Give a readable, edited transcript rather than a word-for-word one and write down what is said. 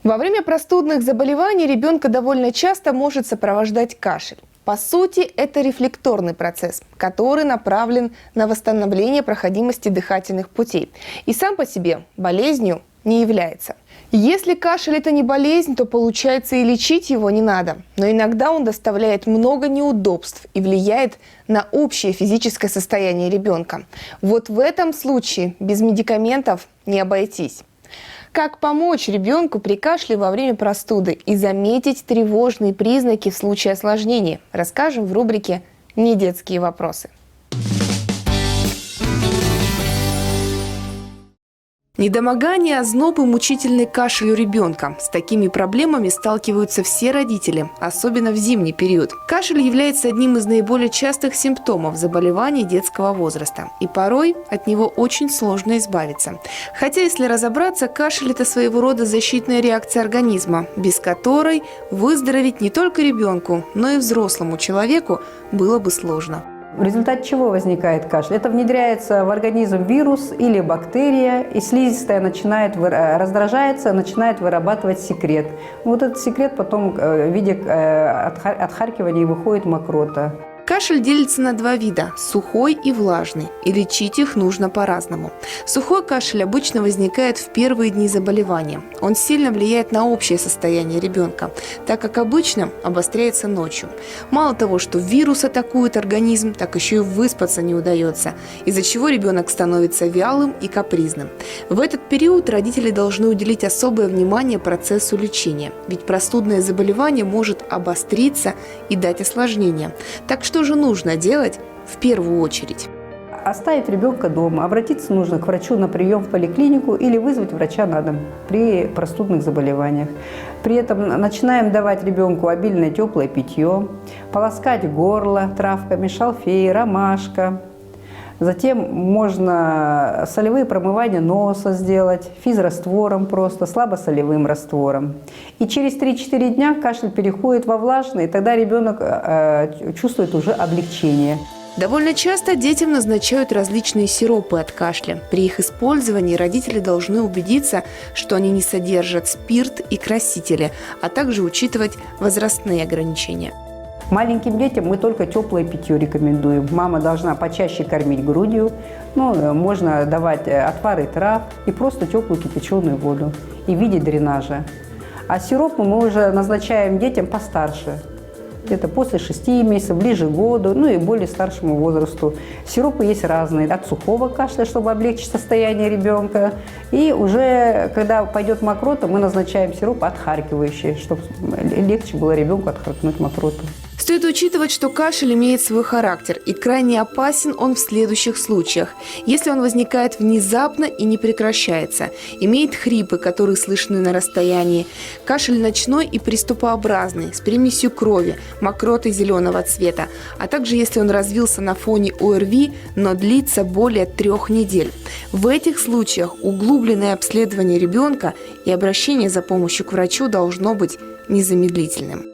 Во время простудных заболеваний ребенка довольно часто может сопровождать кашель. По сути, это рефлекторный процесс, который направлен на восстановление проходимости дыхательных путей. И сам по себе болезнью не является. Если кашель – это не болезнь, то получается и лечить его не надо. Но иногда он доставляет много неудобств и влияет на общее физическое состояние ребенка. Вот в этом случае без медикаментов не обойтись. Как помочь ребенку при кашле во время простуды и заметить тревожные признаки в случае осложнений, расскажем в рубрике «Недетские вопросы». Недомогание, озноб и мучительный кашель у ребенка. С такими проблемами сталкиваются все родители, особенно в зимний период. Кашель является одним из наиболее частых симптомов заболеваний детского возраста. И порой от него очень сложно избавиться. Хотя, если разобраться, кашель – это своего рода защитная реакция организма, без которой выздороветь не только ребенку, но и взрослому человеку было бы сложно. В результате чего возникает кашель? Это внедряется в организм вирус или бактерия, и слизистая раздражается, начинает вырабатывать секрет. Вот этот секрет потом в виде отхаркивания выходит мокрота. Кашель делится на два вида – сухой и влажный, и лечить их нужно по-разному. Сухой кашель обычно возникает в первые дни заболевания. Он сильно влияет на общее состояние ребенка, так как обычно обостряется ночью. Мало того, что вирус атакует организм, так еще и выспаться не удается, из-за чего ребенок становится вялым и капризным. В этот период родители должны уделить особое внимание процессу лечения, ведь простудное заболевание может обостриться и дать осложнения. Так что же нужно делать в первую очередь? Оставить ребенка дома, обратиться нужно к врачу на прием в поликлинику или вызвать врача на дом при простудных заболеваниях. При этом начинаем давать ребенку обильное теплое питье, полоскать горло травками шалфей, ромашка. Затем можно солевые промывания носа сделать, физраствором просто, слабосолевым раствором. И через 3-4 дня кашель переходит во влажный, и тогда ребенок чувствует уже облегчение. Довольно часто детям назначают различные сиропы от кашля. При их использовании родители должны убедиться, что они не содержат спирт и красители, а также учитывать возрастные ограничения. Маленьким детям мы только теплое питье рекомендуем. Мама должна почаще кормить грудью, можно давать отвары трав и просто теплую кипяченую воду и в виде дренажа. А сиропы мы уже назначаем детям постарше, где-то после 6 месяцев, ближе к году, и более старшему возрасту. Сиропы есть разные, от сухого кашля, чтобы облегчить состояние ребенка, и уже когда пойдет мокрота, мы назначаем сироп отхаркивающий, чтобы легче было ребенку отхаркнуть мокроту. Стоит учитывать, что кашель имеет свой характер, и крайне опасен он в следующих случаях. Если он возникает внезапно и не прекращается, имеет хрипы, которые слышны на расстоянии, кашель ночной и приступообразный, с примесью крови, мокротой зеленого цвета, а также если он развился на фоне ОРВИ, но длится более 3 недель. В этих случаях углубленное обследование ребенка и обращение за помощью к врачу должно быть незамедлительным.